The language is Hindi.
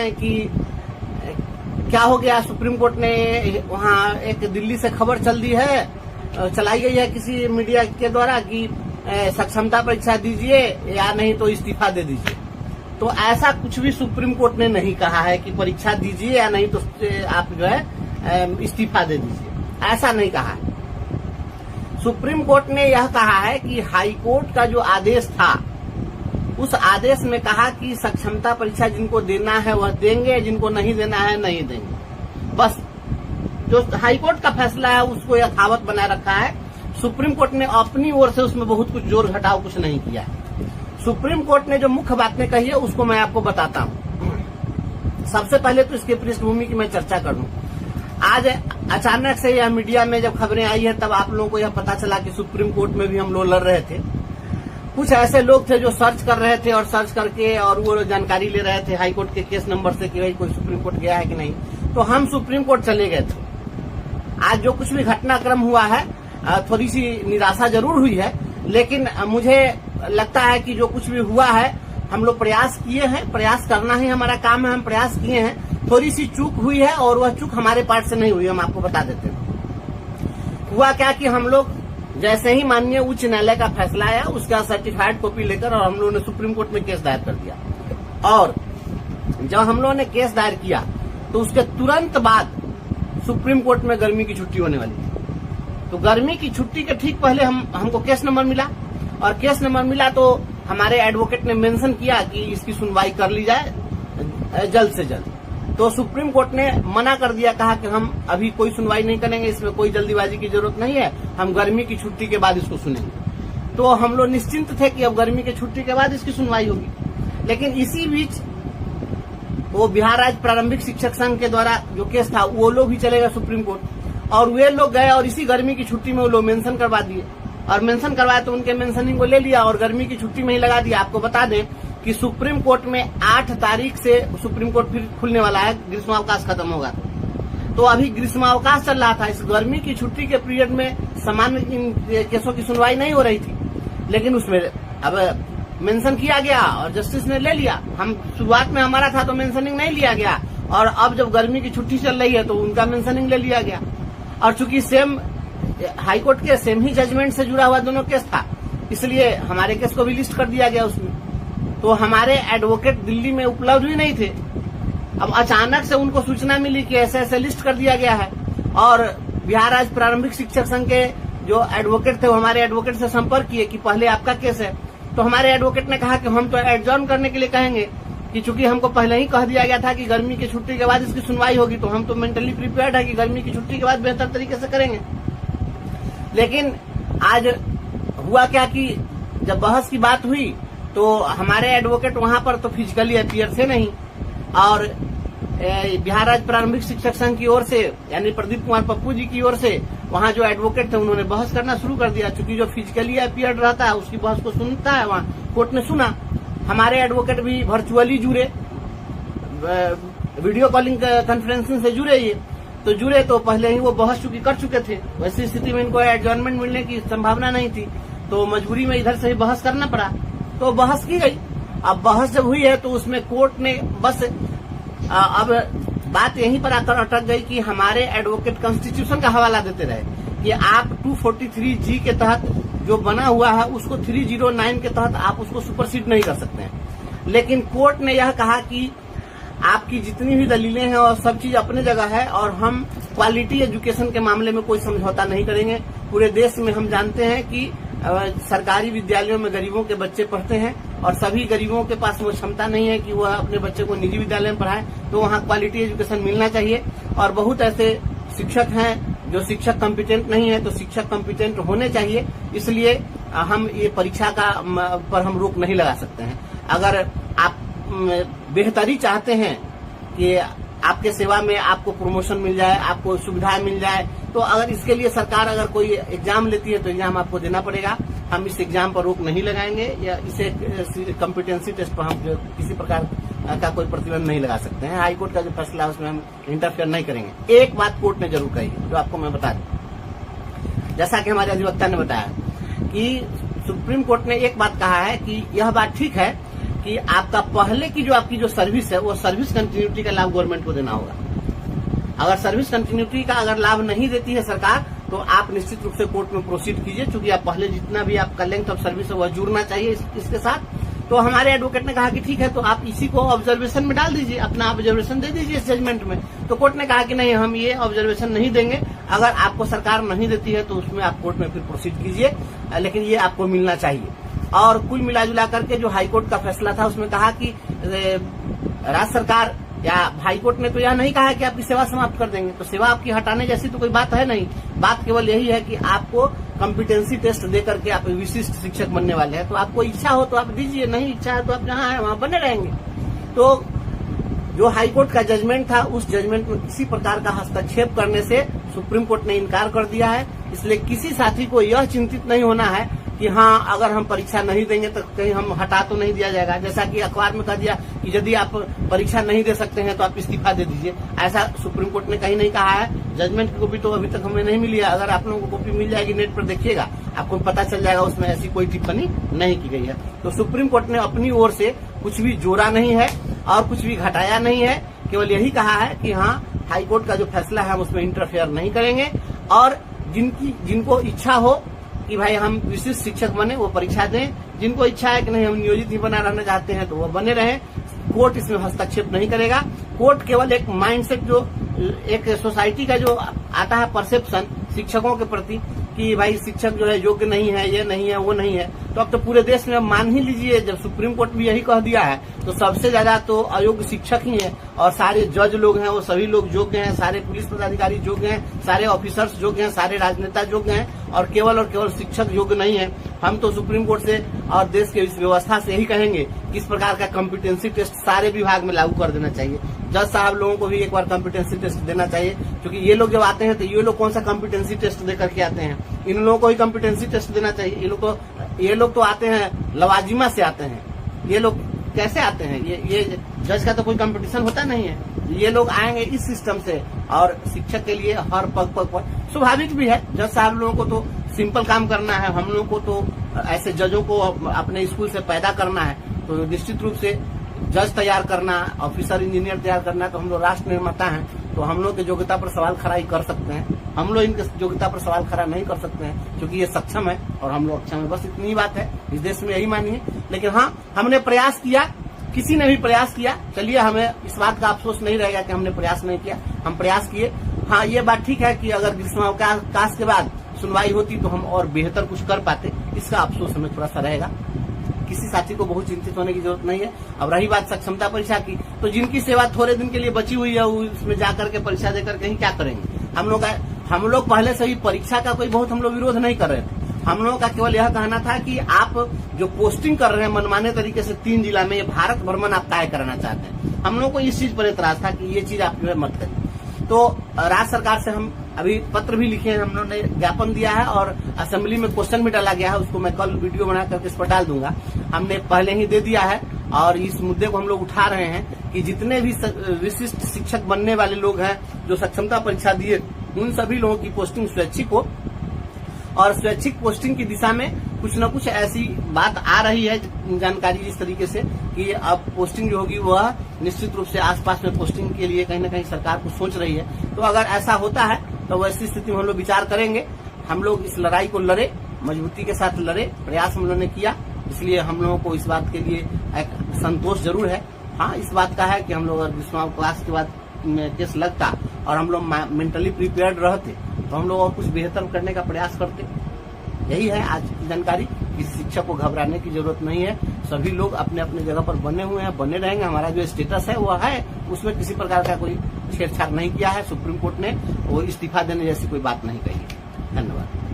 कि क्या हो गया, सुप्रीम कोर्ट ने वहाँ एक दिल्ली से खबर चलाई गई है किसी मीडिया के द्वारा कि सक्षमता परीक्षा दीजिए या नहीं तो इस्तीफा दे दीजिए। तो ऐसा कुछ भी सुप्रीम कोर्ट ने नहीं कहा है कि परीक्षा दीजिए या नहीं तो आप जो है इस्तीफा दे दीजिए, ऐसा नहीं कहा है। सुप्रीम कोर्ट ने यह कहा है कि हाई कोर्ट का जो आदेश था उस आदेश में कहा कि सक्षमता परीक्षा जिनको देना है वह देंगे, जिनको नहीं देना है नहीं देंगे। बस जो हाईकोर्ट का फैसला है उसको यथावत बनाए रखा है। सुप्रीम कोर्ट ने अपनी ओर से उसमें बहुत कुछ जोर घटाव कुछ नहीं किया है। सुप्रीम कोर्ट ने जो मुख्य बातें कही है उसको मैं आपको बताता हूँ। सबसे पहले तो इसके पृष्ठभूमि की मैं चर्चा कर लूं। आज अचानक से यह मीडिया में जब खबरें आई है तब आप लोगों को यह पता चला कि सुप्रीम कोर्ट में भी हम लोग लड़ रहे थे। कुछ ऐसे लोग थे जो सर्च कर रहे थे और सर्च करके और वो जानकारी ले रहे थे हाईकोर्ट के केस नंबर से कि भाई कोई सुप्रीम कोर्ट गया है कि नहीं। तो हम सुप्रीम कोर्ट चले गए थे। आज जो कुछ भी घटनाक्रम हुआ है थोड़ी सी निराशा जरूर हुई है, लेकिन मुझे लगता है कि जो कुछ भी हुआ है हम लोग प्रयास किए हैं, प्रयास करना ही हमारा काम है, हम प्रयास किए हैं। थोड़ी सी चूक हुई है और वह चूक हमारे पार्ट से नहीं हुई, हम आपको बता देते हैं। हुआ क्या कि हम लोग जैसे ही माननीय उच्च न्यायालय का फैसला आया उसका सर्टिफाइड कॉपी लेकर और हम लोगों ने सुप्रीम कोर्ट में केस दायर कर दिया। और जब हम लोगों ने केस दायर किया तो उसके तुरंत बाद सुप्रीम कोर्ट में गर्मी की छुट्टी होने वाली थी। तो गर्मी की छुट्टी के ठीक पहले हमको केस नंबर मिला और केस नंबर मिला तो हमारे एडवोकेट ने मेंशन किया कि इसकी सुनवाई कर ली जाए जल्द से जल्द। तो सुप्रीम कोर्ट ने मना कर दिया, कहा कि हम अभी कोई सुनवाई नहीं करेंगे, इसमें कोई जल्दीबाजी की जरूरत नहीं है, हम गर्मी की छुट्टी के बाद इसको सुनेंगे। तो हम लोग निश्चिंत थे कि अब गर्मी की छुट्टी के बाद इसकी सुनवाई होगी। लेकिन इसी बीच वो बिहार राज्य प्रारंभिक शिक्षक संघ के द्वारा जो केस था वो लोग भी चले गए सुप्रीम कोर्ट और वे लोग गए और इसी गर्मी की छुट्टी में वो लोग मेंशन करवा दिए और मेंशन करवाए तो उनके मेंशनिंग को ले लिया और गर्मी की छुट्टी में ही लगा दिया। आपको बता दें कि सुप्रीम कोर्ट में 8 तारीख से सुप्रीम कोर्ट फिर खुलने वाला है, ग्रीष्मावकाश खत्म होगा। तो अभी ग्रीष्मावकाश चल रहा था, इस गर्मी की छुट्टी के पीरियड में सामान्य इन केसों की सुनवाई नहीं हो रही थी, लेकिन उसमें अब मेंशन किया गया और जस्टिस ने ले लिया। हम शुरुआत में हमारा था तो मेंशनिंग नहीं लिया गया और अब जब गर्मी की छुट्टी चल रही है तो उनका मेंशनिंग ले लिया गया। और चूंकि सेम हाईकोर्ट के सेम ही जजमेंट से जुड़ा हुआ दोनों केस था, इसलिए हमारे केस को भी लिस्ट कर दिया गया उसमें। तो हमारे एडवोकेट दिल्ली में उपलब्ध भी नहीं थे। अब अचानक से उनको सूचना मिली कि ऐसे ऐसे लिस्ट कर दिया गया है और बिहार राज्य प्रारंभिक शिक्षक संघ के जो एडवोकेट थे वो हमारे एडवोकेट से संपर्क किए कि पहले आपका केस है। तो हमारे एडवोकेट ने कहा कि हम तो एडजॉर्न करने के लिए कहेंगे कि चूंकि हमको पहले ही कह दिया गया था कि गर्मी की छुट्टी के बाद इसकी सुनवाई होगी, तो हम तो मेंटली प्रिपेयर्ड है कि गर्मी की छुट्टी के बाद बेहतर तरीके से करेंगे। लेकिन आज हुआ क्या कि जब बहस की बात हुई तो हमारे एडवोकेट वहां पर तो फिजिकली अपीयर थे नहीं और बिहार राज्य प्रारंभिक शिक्षक संघ की ओर से यानी प्रदीप कुमार पप्पू जी की ओर से वहां जो एडवोकेट थे उन्होंने बहस करना शुरू कर दिया। चूंकि जो फिजिकली अपीयर रहता है उसकी बहस को सुनता है, वहां कोर्ट ने सुना। हमारे एडवोकेट भी वर्चुअली जुड़े, वीडियो कॉलिंग कॉन्फ्रेंसिंग से जुड़े। ये तो जुड़े तो पहले ही वो बहस चूंकि कर चुके थे, वैसी स्थिति में इनको एडजॉर्नमेंट मिलने की संभावना नहीं थी, तो मजबूरी में इधर से ही बहस करना पड़ा। तो बहस की गई। अब बहस जब हुई है तो उसमें कोर्ट ने बस अब बात यहीं पर आकर अटक गई कि हमारे एडवोकेट कॉन्स्टिट्यूशन का हवाला देते रहे कि आप 243G के तहत जो बना हुआ है उसको 309 के तहत आप उसको सुपरसीड नहीं कर सकते हैं। लेकिन कोर्ट ने यह कहा कि आपकी जितनी भी दलीलें हैं और सब चीज अपने जगह है और हम क्वालिटी एजुकेशन के मामले में कोई समझौता नहीं करेंगे। पूरे देश में हम जानते हैं कि सरकारी विद्यालयों में गरीबों के बच्चे पढ़ते हैं और सभी गरीबों के पास वो क्षमता नहीं है कि वह अपने बच्चे को निजी विद्यालय में पढ़ाए, तो वहाँ क्वालिटी एजुकेशन मिलना चाहिए। और बहुत ऐसे शिक्षक हैं जो शिक्षक कॉम्पिटेंट नहीं है, तो शिक्षक कॉम्पिटेंट होने चाहिए। इसलिए हम ये परीक्षा का पर हम रोक नहीं लगा सकते हैं। अगर आप बेहतरी चाहते हैं कि आपके सेवा में आपको प्रमोशन मिल जाए, आपको सुविधाएं मिल जाए, तो अगर इसके लिए सरकार अगर कोई एग्जाम लेती है तो एग्जाम आपको देना पड़ेगा। हम इस एग्जाम पर रोक नहीं लगाएंगे या इसे कॉम्पिटेंसी टेस्ट पर हम किसी प्रकार का कोई प्रतिबंध नहीं लगा सकते हैं। हाईकोर्ट का जो फैसला है उसमें हम इंटरफेयर नहीं करेंगे। एक बात कोर्ट ने जरूर कही जो आपको मैं बता दूं, जैसा कि हमारे अधिवक्ता ने बताया कि सुप्रीम कोर्ट ने एक बात कहा है कि यह बात ठीक है कि आपका पहले की जो आपकी जो सर्विस है वो सर्विस कंटिन्यूटी का लाभ गवर्नमेंट को देना होगा। अगर सर्विस कंटिन्यूटी का अगर लाभ नहीं देती है सरकार तो आप निश्चित रूप से कोर्ट में प्रोसीड कीजिए, क्योंकि आप पहले जितना भी आपका लेंथ ऑफ सर्विस है वह जुड़ना चाहिए इसके साथ। तो हमारे एडवोकेट ने कहा कि ठीक है, तो आप इसी को ऑब्जर्वेशन में डाल दीजिए, अपना ऑब्जर्वेशन दे दीजिए इस जजमेंट में। तो कोर्ट ने कहा कि नहीं, हम ये ऑब्जर्वेशन नहीं देंगे, अगर आपको सरकार नहीं देती है तो उसमें आप कोर्ट में फिर प्रोसीड कीजिए, लेकिन ये आपको मिलना चाहिए। और कुल मिलाजुला करके जो हाईकोर्ट का फैसला था उसमें कहा कि राज्य सरकार या हाईकोर्ट ने तो यह नहीं कहा कि आपकी सेवा समाप्त कर देंगे, तो सेवा आपकी हटाने जैसी तो कोई बात है नहीं। बात केवल यही है कि आपको कॉम्पिटेंसी टेस्ट दे करके आप विशिष्ट शिक्षक बनने वाले हैं। तो आपको इच्छा हो तो आप दीजिए, नहीं इच्छा है तो आप जहाँ है वहाँ बने रहेंगे। तो जो हाईकोर्ट का जजमेंट था उस जजमेंट में किसी प्रकार का हस्तक्षेप करने से सुप्रीम कोर्ट ने इनकार कर दिया है। इसलिए किसी साथी को यह चिंतित नहीं होना है कि हाँ, अगर हम परीक्षा नहीं देंगे तो कहीं हम हटा तो नहीं दिया जाएगा। जैसा कि अखबार में कह दिया कि यदि आप परीक्षा नहीं दे सकते हैं तो आप इस्तीफा दे दीजिए, ऐसा सुप्रीम कोर्ट ने कहीं नहीं कहा है। जजमेंट की कॉपी तो अभी तक हमें नहीं मिली है। अगर आप लोगों को कॉपी मिल जाएगी नेट पर देखिएगा, आपको पता चल जाएगा, उसमें ऐसी कोई टिप्पणी नहीं की गई है। तो सुप्रीम कोर्ट ने अपनी ओर से कुछ भी जोड़ा नहीं है और कुछ भी घटाया नहीं है, केवल यही कहा है कि हाँ, हाईकोर्ट का जो फैसला है हम उसमें इंटरफेयर नहीं करेंगे, और जिनको इच्छा हो कि भाई हम विशिष्ट शिक्षक बने वो परीक्षा दें, जिनको इच्छा है कि नहीं हम नियोजित ही बना रहना चाहते हैं तो वो बने रहें। कोर्ट इसमें हस्तक्षेप नहीं करेगा। कोर्ट केवल एक माइंडसेट, जो एक सोसाइटी का जो आता है परसेप्शन शिक्षकों के प्रति कि भाई शिक्षक जो है योग्य नहीं है, ये नहीं है, वो नहीं है, तो अब तो पूरे देश में मान ही लीजिए, जब सुप्रीम कोर्ट भी यही कह दिया है तो सबसे ज्यादा तो अयोग्य शिक्षक ही है। और सारे जज लोग हैं वो सभी लोग योग्य हैं, सारे पुलिस पदाधिकारी योग्य हैं, सारे ऑफिसर्स योग्य हैं, सारे राजनेता योग्य हैं, और केवल शिक्षक योग्य नहीं है। हम तो सुप्रीम कोर्ट से और देश के इस व्यवस्था से यही कहेंगे कि इस प्रकार का कॉम्पिटेंसी टेस्ट सारे विभाग में लागू कर देना चाहिए। जज साहब लोगों को भी एक बार कॉम्पिटेंसी टेस्ट देना चाहिए, क्योंकि ये लोग जब आते हैं तो ये लोग कौन सा कॉम्पिटेंसी टेस्ट दे करके आते हैं, इन लोगों को ही कॉम्पिटेंसी टेस्ट देना चाहिए। ये लोग तो आते हैं लवाजिमा से आते हैं, ये लोग कैसे आते हैं, ये जज का तो कोई कंपटीशन होता नहीं है। ये लोग आएंगे इस सिस्टम से, और शिक्षक के लिए हर पग पर स्वाभाविक भी है, जज साहब लोगों को तो सिंपल काम करना है, हम लोगों को तो ऐसे जजों को अपने स्कूल से पैदा करना है। तो निश्चित रूप से जज तैयार करना, ऑफिसर इंजीनियर तैयार करना, तो हम लोग राष्ट्र निर्माता हैं, तो हम लोग की योग्यता पर सवाल खड़ा ही कर सकते हैं। हम लोग इनके योग्यता पर सवाल खड़ा नहीं कर सकते हैं, क्योंकि ये सक्षम है और हम लोग अक्षम है। बस इतनी ही बात है, इस देश में यही मानिए। लेकिन हाँ, हमने प्रयास किया, किसी ने भी प्रयास किया, चलिए हमें इस बात का अफसोस नहीं रहेगा कि हमने प्रयास नहीं किया, हम प्रयास किए। हाँ, ये बात ठीक है कि अगर ग्रीष्मावकाश के बाद सुनवाई होती तो हम और बेहतर कुछ कर पाते, इसका अफसोस हमें थोड़ा सा रहेगा। किसी साथी को बहुत चिंतित होने की जरूरत नहीं है। अब रही बात सक्षमता परीक्षा की, तो जिनकी सेवा थोड़े दिन के लिए बची हुई है उसमें जाकर के परीक्षा देकर कहीं क्या करेंगे। हम लोग पहले से ही परीक्षा का कोई बहुत हम लोग विरोध नहीं कर रहे थे। हम लोगों का केवल यह कहना था कि आप जो पोस्टिंग कर रहे हैं मनमाने तरीके से 3 जिला में, ये भारत भ्रमण आप तय कराना चाहते हैं। हम लोगों को इस चीज पर एतराज था कि ये चीज आप जो है मत करें। तो राज्य सरकार से हम अभी पत्र भी लिखे हैं, हम लोगों ने ज्ञापन दिया है, और असेंबली में क्वेश्चन भी डाला गया है, उसको मैं कल वीडियो बना करके इस पर डाल दूंगा। हमने पहले ही दे दिया है, और इस मुद्दे को हम लोग उठा रहे हैं कि जितने भी विशिष्ट शिक्षक बनने वाले लोग हैं जो सक्षमता परीक्षा दिए, उन सभी लोगों की पोस्टिंग स्वैच्छिक हो, और स्वैच्छिक पोस्टिंग की दिशा में कुछ न कुछ ऐसी बात आ रही है जानकारी इस तरीके से कि अब पोस्टिंग जो होगी वह निश्चित रूप से आसपास में पोस्टिंग के लिए कहीं न कहीं सरकार को सोच रही है। तो अगर ऐसा होता है तो वैसी स्थिति में हम लोग विचार करेंगे। हम लोग इस लड़ाई को लड़े, मजबूती के साथ लड़े, प्रयास हम लोगों ने किया, इसलिए हम लोगों को इस बात के लिए एक संतोष जरूर है। हाँ, इस बात का है कि हम लोग ग्रीष्मावकाश के बाद केस लगता और हम लोग मेंटली प्रिपेयर्ड रहते तो हम लोग और कुछ बेहतर करने का प्रयास करते। यही है आज की जानकारी। किसी शिक्षक को घबराने की जरूरत नहीं है, सभी लोग अपने अपने जगह पर बने हुए हैं, बने रहेंगे। हमारा जो स्टेटस है वो है, उसमें किसी प्रकार का कोई छेड़छाड़ नहीं किया है। सुप्रीम कोर्ट ने वो इस्तीफा देने जैसी कोई बात नहीं कही है। धन्यवाद।